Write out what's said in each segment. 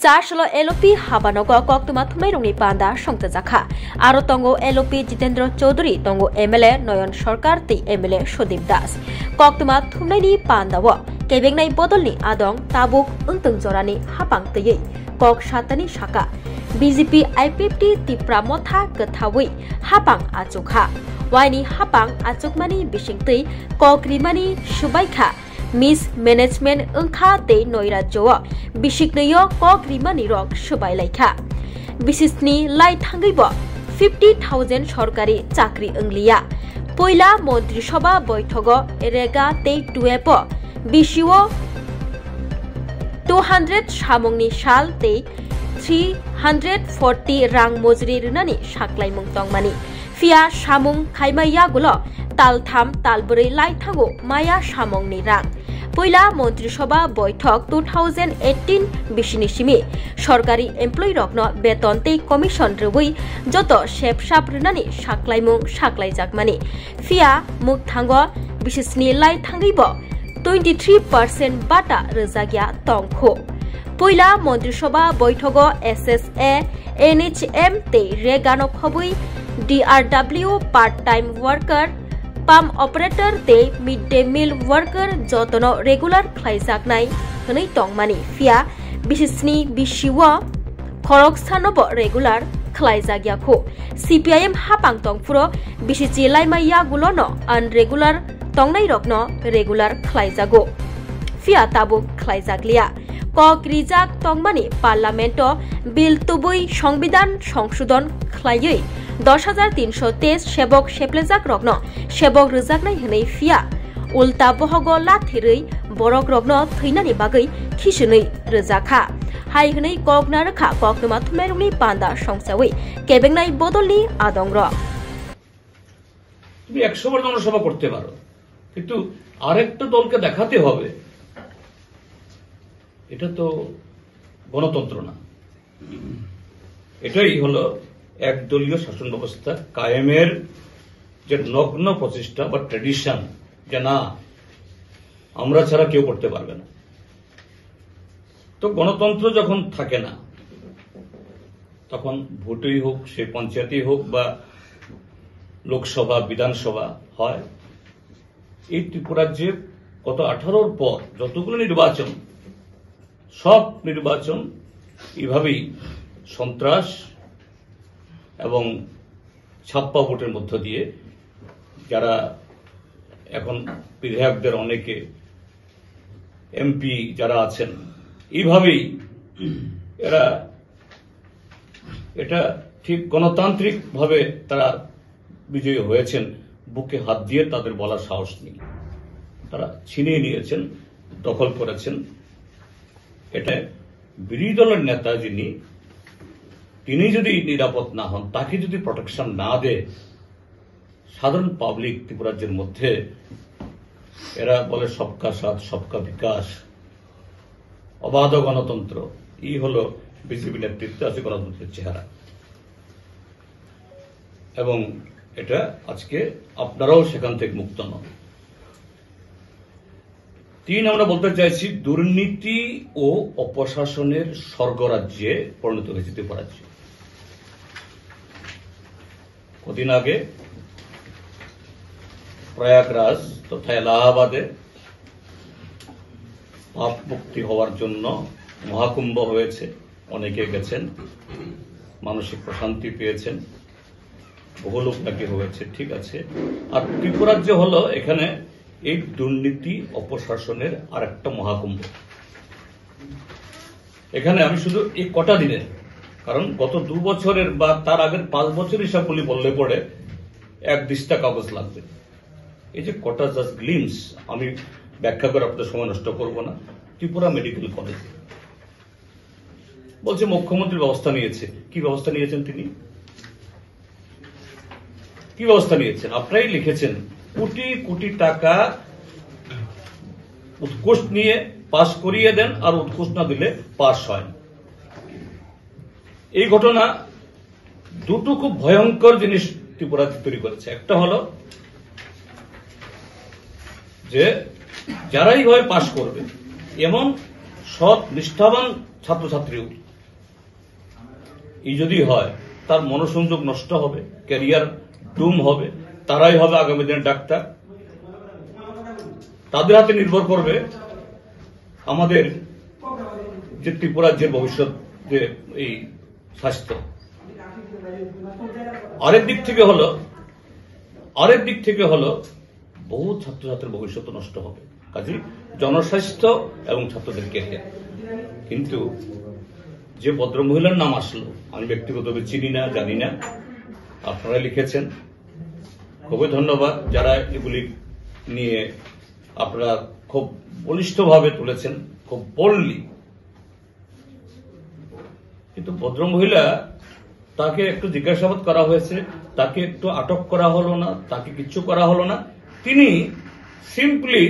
চারশল LP হাবানগ কক্তমা থুমাই রংনি পান্দা সংতে জাখা আরো তঙ্গ এলপি জিতেন্দ্র চৌধুরী তঙ্গ এমএলএ নয়ন সরকার তৈ এমএলএ সদীপ দাস কক্তমা থুমনাইনি পান্দাও কেবেংনাই বদলनि আদং তাবুক উন্তং জরানি হাপাং তৈयै কক সাতানি শাখা বিজেপি আইপিএফটি তিপ্রা মথা গথাवै হাপাং আচুখা ওয়াইনি হাপাং আচুকমানি বিসিংতৈ কক রিমানি সুবাইখা মিস ম্যানেজমেন্ট ওংখা তৈ নৈরাজ্য বিসিকনैयो কক রিমানি রক সুবাইলাইখা বিসিসনি লাই থাঙ্गैब 50,000 সরকারি চাকরি ওংলিয়া পয়লা মন্ত্রিসভা বৈঠক রেগা তৈ টুয়েপ বিশিও 200 সামংনি সাল তৈ 340 রাং মজুরি রুনানি সাকলাইমুং তংমানি ফিয়া সামুং খাইমাইয়াগুলো তালথাম তালবरै লাইথাंगो माया सामंगनि रां पयला मन्त्रिसभा बैठक 2018 बिसिनि सिमि सरकारि एमप्लय रकनो बेतन तै कमिशन रबै जत सेपसाप रुनानि साकलाइमुं साकलाइजाकमानि फिया मुख थांगो बिसिसनि लाइथांगैब 23% बाटा रोजागिया तंखो पयला मन्त्रिसभा बैठक एसएसए एनएचएम तै रेगानो खबै DRW part time worker pump operator ते मिड डे मिल वर्कर जतनो रेगुलर खलाइजाकनाय हनै तंगमानि फिया बिसिसनि बिसिव खरकसानब रेगुलर खलाइजागियाखौ सीपीआईएम हापां तंगफुरो बिसिचि लाइमाइया गुलोनो अनरेगुलर तंगनाय रकनो रेगुलर खलाइजागो फिया ताबुक खलाइजागलिया কক রিজাক তংমানি পার্লামেন্ট বিল তুবুই সংবিধান সংশোধন খলাইयै 10,323 সেবক সেপ্লেজাক রগ্ন সেবক রোজাকনাই হनै फिया उल्टा बहग लाथेरै बरक रग्न थैनानि बागै खिसनै रोजाखा हाय हनै कगना रखा ककमा थुमाइरंनि पान्दा संसावै केबेंनाय बदलनि आदंग्र তুমি 100 বার জনসভা করতে পারো কিন্তু আরেকটা দলকে দেখাতে হবে এটা তো গণতন্ত্র না এটাই হলো একদলীয় শাসন ব্যবস্থা কায়েমের যে নগ্ন প্রচেষ্টা বা ট্র্যাডিশন যে না আমরা ছাড়া কেউ করতে পারবে না তো গণতন্ত্র যখন থাকে না তখন ভোটই হোক সে পঞ্চায়েতই হোক বা লোকসভা বিধানসভা হয় এই ত্রিপুরাজ্যে গত 18-র পর যতগুলো নির্বাচন সব নির্বাচন এইভাবেই সন্ত্রাস এবং ছাপ্পা ভোটের মধ্য দিয়ে যারা এখন বিধায়কদের অনেকে এমপি যারা আছেন এইভাবেই এরা এটা ঠিক গণতান্ত্রিক ভাবে তারা বিজয়ী হয়েছেন বুকে হাত দিয়ে তাদের বলার সাহস নেই তারা ছিনিয়ে নিয়েছেন দখল করেছেন এটা বিরোধী দলের নেতা যিনি তিনি যদি নিরাপদ না হন তাকে যদি প্রোটেকশন না দেয় সাধারণ পাবলিক ত্রিপুরাজ্যের মধ্যে এরা বলে সবকা সাথ সবকা বিকাশ অবাধ গণতন্ত্র এই হলো বিজেপি নেতৃত্বে আছে গণতন্ত্রের চেহারা এবং এটা আজকে আপনারাও সেখান থেকে মুক্ত নন 3 আমরা বলতে চাইছি দুর্নীতি ও অপশাসনের স্বর্গরাজ্যে পরিণত হয়েছে ত্রিপুরাজ্য কদিন আগে প্রয়াগরাজ তথা এলাহাবাদে পাপ মুক্তি হওয়ার জন্য মহাকুম্ভ হয়েছে অনেকে গেছেন মানসিক প্রশান্তি পেয়েছেন বহু লোক নাকি হয়েছে ঠিক আছে আর ত্রিপুরাজ্য হলো এখানে এই দুর্নীতি অপশাসনের আরেকটা মহাকুম্ভ এখানে আমি শুধু এই কটা দিনের কারণ গত 2 বছরের বা তার আগের 5 বছর হিসাবগুলি বললে পরে এক দিস্তা কাগজ লাগবে এই যে কটা জাস্ট গ্লিমস আমি ব্যাখ্যা করে আপনাদের সময় নষ্ট করব না ত্রিপুরা মেডিকেল কলেজ বলছে মুখ্যমন্ত্রী ব্যবস্থা নিয়েছে কি ব্যবস্থা নিয়েছেন তিনি কি ব্যবস্থা নিয়েছেন আপনারাই লিখেছেন কোটি কোটি টাকা উৎকোষ নিয়ে পাস করিয়ে দেন আর উৎকোষ না দিলে পাস হয় এই ঘটনা দুটো খুব ভয়ঙ্কর জিনিস ত্রিপুরা তৈরি করেছে একটা হলো যে যারাই ভাবে পাস করবে এমন সৎ নিষ্ঠাবান ছাত্রছাত্রীও এই যদি হয়, তার মনোসংযোগ নষ্ট হবে, ক্যারিয়ার ডুম হবে, তারাই হবে আগামী দিনের ডাক্তার। তাদের হাতে নির্ভর করবে আমাদের যে ত্রিপুরার যে ভবিষ্যৎ, যে এই স্বাস্থ্য। আরেক দিক থেকে হলো বহু ছাত্রছাত্রীর ভবিষ্যৎ নষ্ট হবে। কাজেই জনস্বাস্থ্য এবং ছাত্রদের ক্যারিয়ার। কিন্তু যে ভদ্রমহিলার নাম আসলো, আমি ব্যক্তিগতভাবে চিনি না, জানি না, আপনারা লিখেছেন, খুবই ধন্যবাদ। যারা এগুলি নিয়ে আপনারা খুব বলিষ্ঠভাবে তুলেছেন, খুব বললি। কিন্তু ভদ্রমহিলা, তাকে একটু জিজ্ঞাসাবাদ করা হয়েছে, তাকে একটু আটক করা হলো না, তাকে কিচ্ছু করা হলো না। তিনি সিম্পলি,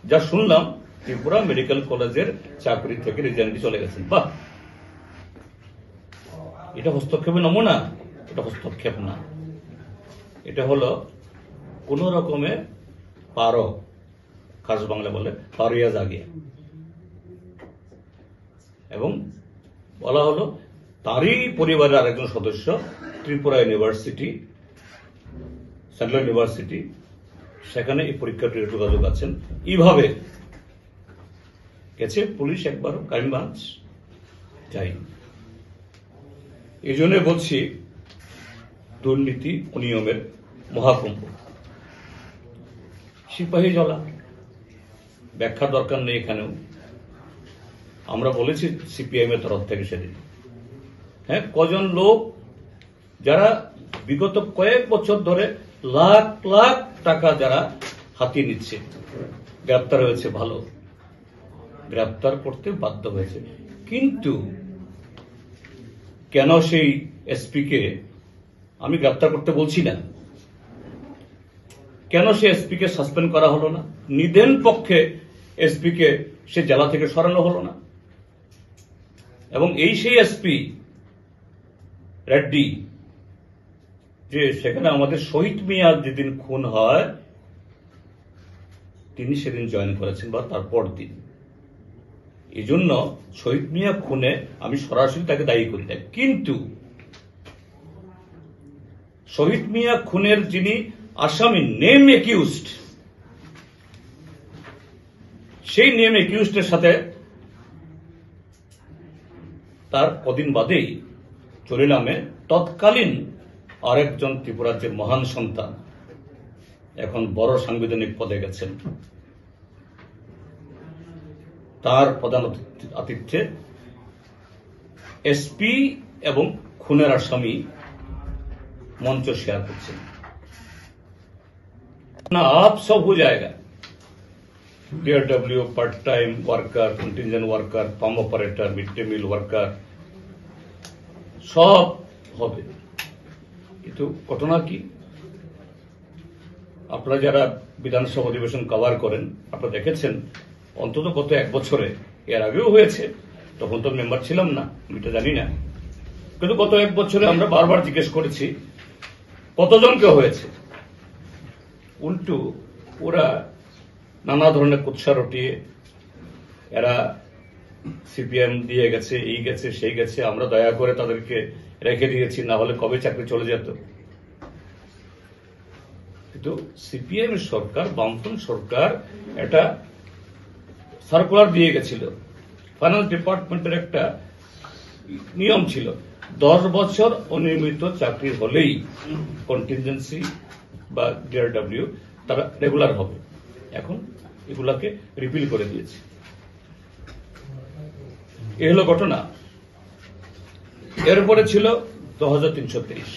যা শুনলাম, ত্রিপুরা মেডিকেল কলেজের চাকরি থেকে রিজাইন দিয়ে চলে গেছেন। বাহ, এটা হস্তক্ষেপের নমুনা? এটা হস্তক্ষেপ না, এটা হলো কোন রকমে পারো, খাস বাংলা বলে পারিয়া জাগিয়া। এবং বলা হলো তারই পরিবারের আরেকজন সদস্য ত্রিপুরা ইউনিভার্সিটি, সেন্ট্রাল ইউনিভার্সিটি, সেখানে এই পরীক্ষাটির যোগাযোগ আছেন। এইভাবে গেছে পুলিশ, একবারও ক্রাইম ব্রাঞ্চ যাই। এই জন্য বলছি, দুর্নীতি অনিয়মের মহাকুম্ভ, সিপাহী জলা, ব্যাখ্যা দরকার নেই এখানেও। আমরা বলেছি সিপিআইএম এর তরফ থেকে সেদিন, হ্যাঁ, কজন লোক যারা বিগত কয়েক বছর ধরে লাখ লাখ টাকা যারা হাতিয়ে নিচ্ছে, গ্রেপ্তার হয়েছে, ভালো, গ্রেপ্তার করতে বাধ্য হয়েছে। কিন্তু কেন সেই এসপি কে, আমি গ্রেপ্তার করতে বলছি না, কেন সেই এসপি কে সাসপেন্ড করা হলো না? নিদেন পক্ষে এসপি কে সে জেলা থেকে সরানো হলো না। এবং এই সেই এসপি রেড্ডি, যে সেখানে আমাদের শহীদ মিয়া যেদিন খুন হয়, তিনি সেদিন জয়েন করেছেন বা তারপর দিন। এই জন্য শহীদ মিয়া খুনে আমি সরাসরি তাকে দায়ী করি না। কিন্তু শহীদ মিয়া খুনের যিনি আসামি, নেম একিউজড, সেই নেম একিউজডের সাথে তার কদিন বাদেই চরিলামে তৎকালীন আরেকজন ত্রিপুরাজ্যের মহান সন্তান, এখন বড় সাংবিধানিক পদে গেছেন, তার প্রধান আতিথ্যে এসপি এবং খুনের আসামি মঞ্চ শেয়ার করছেন। না, আপ সব हो जाएगा, DRW, part time worker, contingent worker, pump operator, mid day meal worker, সব হবে। কিন্তু ঘটনা কি, আপনারা যারা বিধানসভা অধিবেশন কভার করেন, আপনারা দেখেছেন অন্তত গত এক বছরে, এর আগেও হয়েছে, তখন তো মেম্বার ছিলাম না, আমি এটা জানি না, কিন্তু গত এক বছরে আমরা বারবার জিজ্ঞেস করেছি কতজনকে হয়েছে। উল্টু ওরা নানা ধরনের কুৎসা রটিয়ে, এরা সিপিএম দিয়ে গেছে, এই গেছে, সেই গেছে, আমরা দয়া করে তাদেরকে রেখে দিয়েছি, না হলে কবে চাকরি চলে যেত। কিন্তু সিপিএম সরকার, বামফ্রন্ট সরকার একটা সার্কুলার দিয়ে গেছিল, ফাইন্যান্স ডিপার্টমেন্টের একটা নিয়ম ছিল, 10 বছর অনিয়মিত চাকরি হলেই কন্টিনজেন্সি বা DRW তারা রেগুলার হবে। এখন এগুলাকে রিপিল করে দিয়েছে। এ হলো ঘটনা। এরপরে ছিল 2330।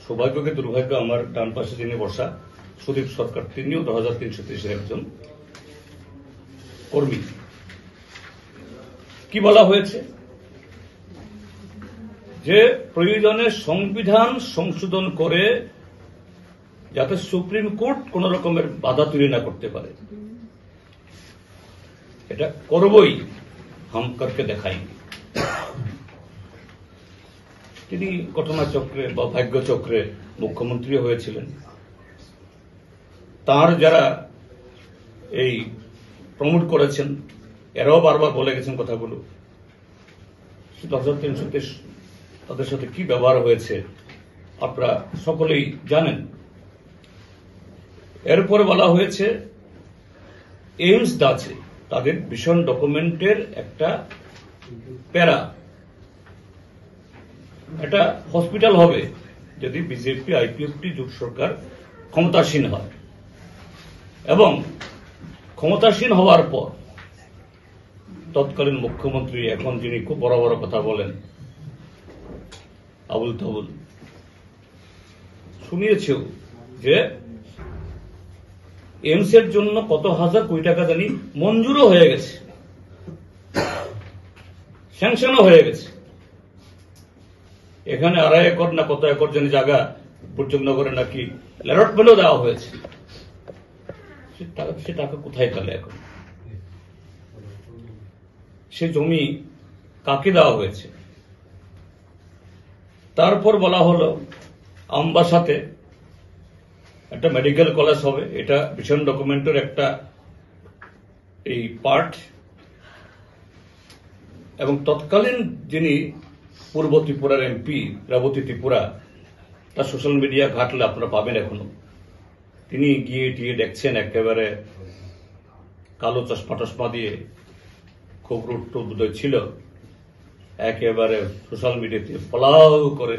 সৌভাগ্যকে দুর্ভাগ্য, আমার ডান পাশে যিনি বসা সুদীপ সরকার, তিনিও 2330 একজন কর্মী। কি বলা হয়েছে যে প্রয়োজনে সংবিধান সংশোধন করে যাতে সুপ্রিম কোর্ট কোন রকমের বাধা তৈরি না করতে পারে, এটা করবই, হাম করকে দেখাই। তিনি ঘটনাচক্রে বা ভাগ্যচক্রে মুখ্যমন্ত্রী হয়েছিলেন। তার যারা এই প্রমোট করেছেন, এরাও বারবার বলে গেছেন কথাগুলো। 10,330 তাদের সাথে কি ব্যবহার হয়েছে আপনারা সকলেই জানেন। এরপরে বলা হয়েছে এইমস আছে তাদের ভিশন ডকুমেন্টের একটা প্যারা, এটা হসপিটাল হবে যদি বিজেপি আইপিএফটি জোট সরকার ক্ষমতাসীন হয়, এবং ক্ষমতাসীন হওয়ার পর তৎকালীন মুখ্যমন্ত্রী এখন যিনি খুব বড় বড় কথা বলেন আবুল তাবুল শুনিয়েছেও যে এইমস এর জন্য কত হাজার কোটি টাকা জানি মঞ্জুরও হয়ে গেছে, স্যাংশনও হয়ে গেছে। এখানে 2.5 একর না কত একর জানি জায়গা বুর্জনগরে নাকি অ্যালটমেন্টও দেওয়া হয়েছে। সে টাকা কোথায় পেলে এখন? সে জমি কাকে দেওয়া হয়েছে? তারপর বলা হলো আমবাসাতে একটা মেডিকেল কলেজ হবে, এটা ভিশন ডকুমেন্টের একটা এই পার্ট। এবং তৎকালীন যিনি পূর্ব ত্রিপুরার এমপি রেবতী ত্রিপুরা, তার সোশ্যাল মিডিয়া ঘাটলে আপনারা পাবেন এখনো, তিনি গিয়ে টিয়ে দেখছেন একেবারে কালো চশমা টশমা দিয়ে, খুব রুট বোধহয় ছিল, একেবারে সোশ্যাল মিডিয়াতে ফলাও করে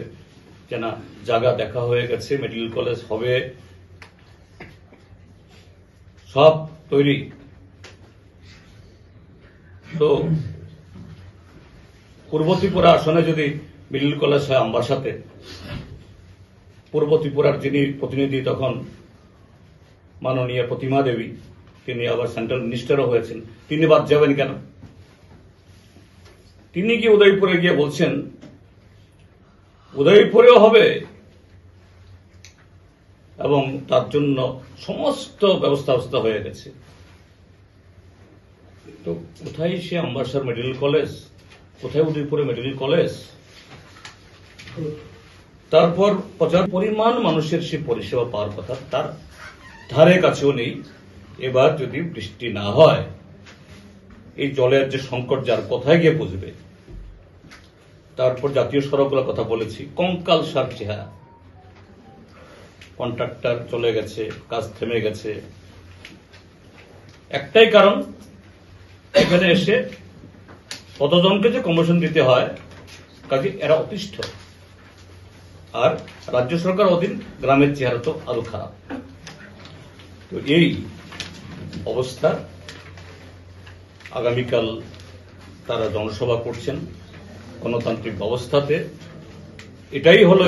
যে না জায়গা দেখা হয়ে গেছে, মেডিকেল কলেজ হবে, সব তৈরি। তো পূর্ব ত্রিপুরা আসনে যদি মেডিকেল কলেজ হয় আমবাসাতে, পূর্ব ত্রিপুরার যিনি প্রতিনিধি তখন মাননীয় প্রতিমা দেবী, তিনি আবার সেন্ট্রাল মিনিস্টারও হয়েছেন, তিনি বাদ যাবেন কেন? তিনি কি উদয়পুরে গিয়ে বলছেন উদয়পুরেও হবে এবং তার জন্য সমস্ত ব্যবস্থা হয়ে গেছে। তো কোথায় সে আমবাসার মেডিকেল কলেজ, কোথায় উদয়পুরে মেডিকেল কলেজ? তারপর প্রচার পরিমাণ মানুষের সে পরিষেবা পাওয়ার কথা তার ধারে কাছেও নেই। এবার যদি বৃষ্টি না হয়, এই জলের যে সংকট যার কোথায় গিয়ে বুঝবে? তারপর জাতীয় সড়কগুলোর কথা বলেছি, কঙ্কাল সার চেহারা, কন্ট্রাক্টর চলে গেছে, কাজ থেমে গেছে। একটাই কারণ, এখানে এসে কতজনকে যে কমিশন দিতে হয়, কাজে এরা অতিষ্ঠ। আর রাজ্য সরকার অধীন গ্রামের চেহারা তো আরো খারাপ। তো এই অবস্থা, আগামীকাল তারা জনসভা করছেন গণতান্ত্রিক ব্যবস্থাতে। এটাই হলো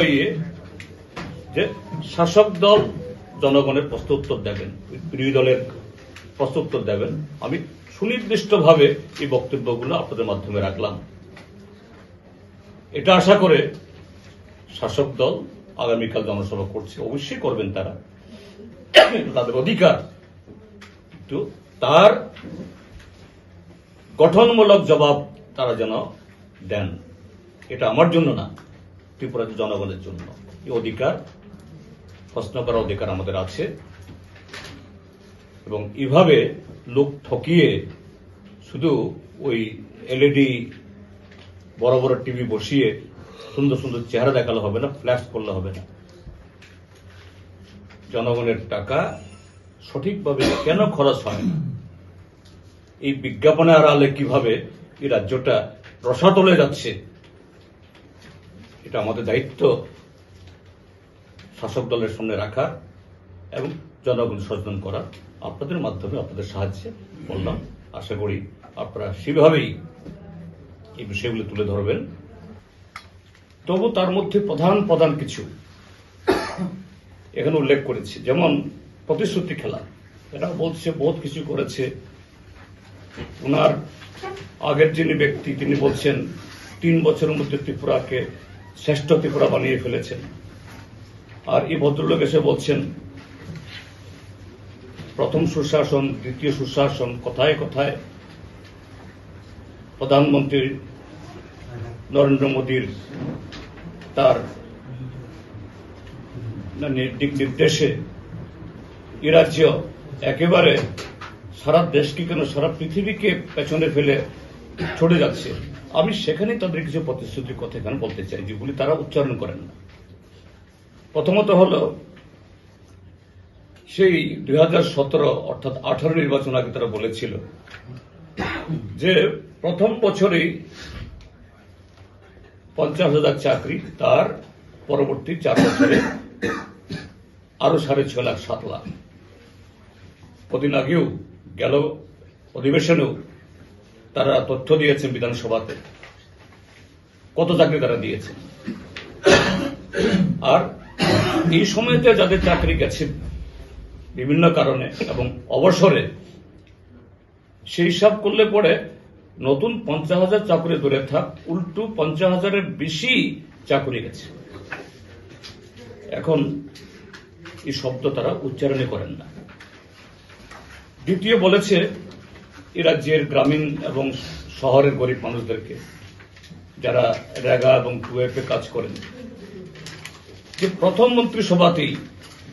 যে শাসক দল জনগণের প্রশ্নোত্তর দেবেন, বিরোধী দলের প্রশ্নোত্তর দেবেন। আমি সুনির্দিষ্টভাবে এই বক্তব্যগুলো আপনাদের মাধ্যমে রাখলাম। এটা আশা করে শাসক দল আগামীকাল জনসভা করছে, অবশ্যই করবেন তারা, তাদের অধিকার, কিন্তু তার গঠনমূলক জবাব তারা যেন দেন। এটা আমার জন্য না, ত্রিপুরার জনগণের জন্য। এই অধিকার, প্রশ্ন করার অধিকার আমাদের আছে। এবং এভাবে লোক ঠকিয়ে শুধু ওই এলইডি বড় বড় টিভি বসিয়ে সুন্দর সুন্দর চেহারা দেখালে হবে না, ফ্ল্যাশ করলে হবে না। জনগণের টাকা সঠিকভাবে কেন খরচ হয় না, এই বিজ্ঞাপনের আড়ালে কিভাবে এই রাজ্যটা রসাতলে যাচ্ছে, এটা আমাদের দায়িত্ব শাসক দলের সামনে রাখা এবং জনগণ সচেতন করা। আপনাদের মাধ্যমে, আপনাদের সাহায্যে বললাম, আশা করি আপনারা সেভাবেই এই বিষয়গুলো তুলে ধরবেন। তবু তার মধ্যে প্রধান কিছু এখানে উল্লেখ করেছি, যেমন প্রতিশ্রুতি খেলা। এরা বলছে বহুত কিছু করেছে। ওনার আগের যিনি ব্যক্তি, তিনি বলছেন 3 বছরের মধ্যে ত্রিপুরাকে শ্রেষ্ঠ ত্রিপুরা বানিয়ে ফেলেছেন। আর এই ভদ্রলোক এসে বলছেন প্রথম সুশাসন, দ্বিতীয় সুশাসন, কথায় কথায় প্রধানমন্ত্রী নরেন্দ্র মোদীর তার দিক নির্দেশে এ রাজ্য একেবারে সারা দেশকে কেন সারা পৃথিবীকে পেছনে ফেলে ছড়ে যাচ্ছে, আমি সেখানে তাদের কিছু প্রতিশ্রুতির কথা এখানে বলতে চাই যেগুলি তারা উচ্চারণ করেন না। প্রথমত হল সেই 2017 অর্থাৎ 18 নির্বাচন আগে তারা বলেছিল যে প্রথম বছরেই 50,000 চাকরি, তার পরবর্তী 4 বছরে আরো 6.5 লাখ 7 লাখ। কদিন আগেও গেল অধিবেশনেও তারা তথ্য দিয়েছেন বিধানসভাতে কত চাকরি তারা দিয়েছেন। আর এই সময়তে যাদের চাকরি গেছে বিভিন্ন কারণে এবং অবসরে, সেই হিসাব করলে পরে নতুন 50,000 চাকরি ধরে থাক, উল্টো 50,000-এর বেশি চাকরি গেছে। এখন এই শব্দ তারা উচ্চারণই করেন না। দ্বিতীয় বলেছে এই রাজ্যের গ্রামীণ এবং শহরের গরিব মানুষদেরকে যারা রেগা এবং কুয়েফে কাজ করেন যে প্রথম মন্ত্রিসভাতেই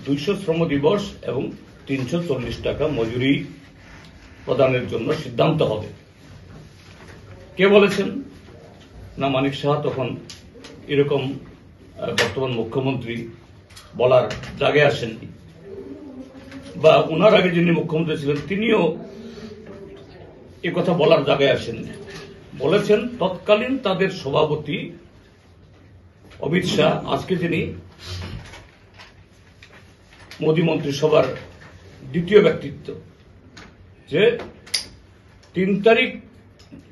200 শ্রম দিবস এবং 340 টাকা মজুরি প্রদানের জন্য সিদ্ধান্ত হবে। কে বলেছেন? না মানিক সাহা তখন এরকম বর্তমান মুখ্যমন্ত্রী বলার জায়গায় আসেননি, বা উনার আগে যিনি মুখ্যমন্ত্রী ছিলেন তিনিও এ কথা বলার জায়গায় আসেননি। বলেছেন তৎকালীন তাদের সভাপতি অমিত শাহ, আজকে যিনি মোদী মন্ত্রিসভার দ্বিতীয় ব্যক্তিত্ব, যে 3 তারিখ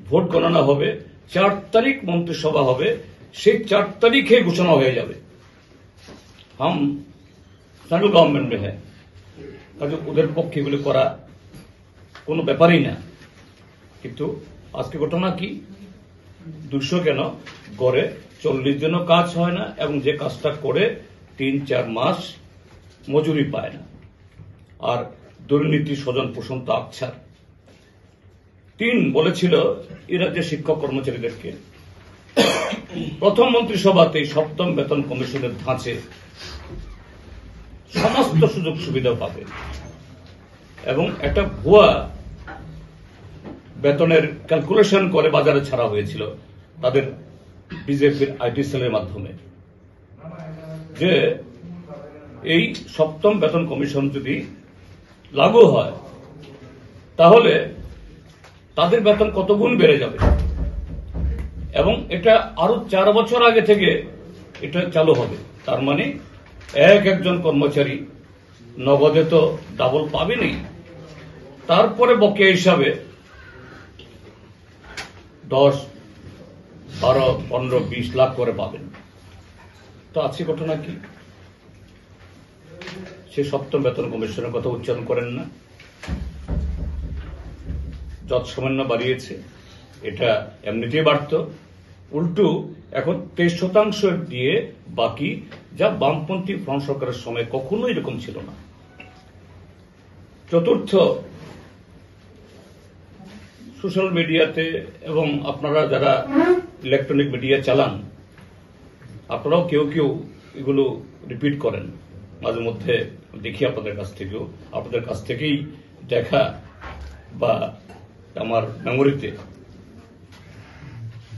ভোট গণনা হবে, 4 তারিখ মন্ত্রিসভা হবে, সেই 4 তারিখে ঘোষণা হয়ে যাবে হাম সেন্ট্রাল গভর্নমেন্ট মে হ্যাঁ। কাজে ওদের পক্ষে এগুলি করা কোনো ব্যাপারই না। কিন্তু আজকে ঘটনা কি, 200 কেন গড়ে 40 দিনও কাজ হয় না, এবং যে কাজটা করে 3-4 মাস মজুরি পায় না। আর দুর্নীতি স্বজন পোষণ তো আকছার। 3 বলেছিল এই রাজ্যের শিক্ষক কর্মচারীদেরকে প্রথম মন্ত্রিসভাতেই 7ম বেতন কমিশনের ধাঁচে সমস্ত সুযোগ সুবিধা পাবে, এবং একটা ভুয়া বেতনের ক্যালকুলেশন করে বাজারে ছাড়া হয়েছিল তাদের বিজেপির আইটি সেলের মাধ্যমে, যে এই 7ম বেতন কমিশন যদি লাগু হয় তাহলে তাদের বেতন কত গুণ বেড়ে যাবে। এবং এটা আরো 4 বছর আগে থেকে এটা চালু হবে। তার মানে একজন কর্মচারী নগদে তো ডাবল পাবেনই, তারপরে বকেয়া হিসাবে 10, 12, 15, 20 লাখ করে পাবেন। তো আজকে ঘটনা কি, সে 7ম বেতন কমিশনের কথা উচ্চারণ করেন না। যত সামান্য বাড়িয়েছে, এটা এমনিতেই বাড়ত, উল্টো এখন 23% দিয়ে বাকি, যা বামপন্থী ফ্রন্ট সরকারের সময় কখনো এরকম ছিল না। চতুর্থ, সোশ্যাল মিডিয়াতে এবং আপনারা যারা ইলেকট্রনিক মিডিয়া চালান, আপনারাও কেউ কেউ এগুলো রিপিট করেন মাঝে মধ্যে, দেখি আপনাদের কাছ থেকেই দেখা বা আমার মেমোরিতে।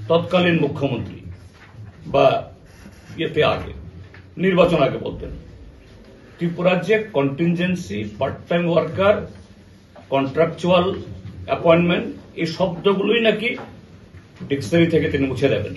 তৎকালীন মুখ্যমন্ত্রী বা ইয়েতে আগে নির্বাচন আগে বলতেন ত্রিপুরাজ্যে contingency, part time worker, contractual appointment, এই শব্দগুলোই নাকি ডিকশনারি থেকে তিনি মুছে দেবেন।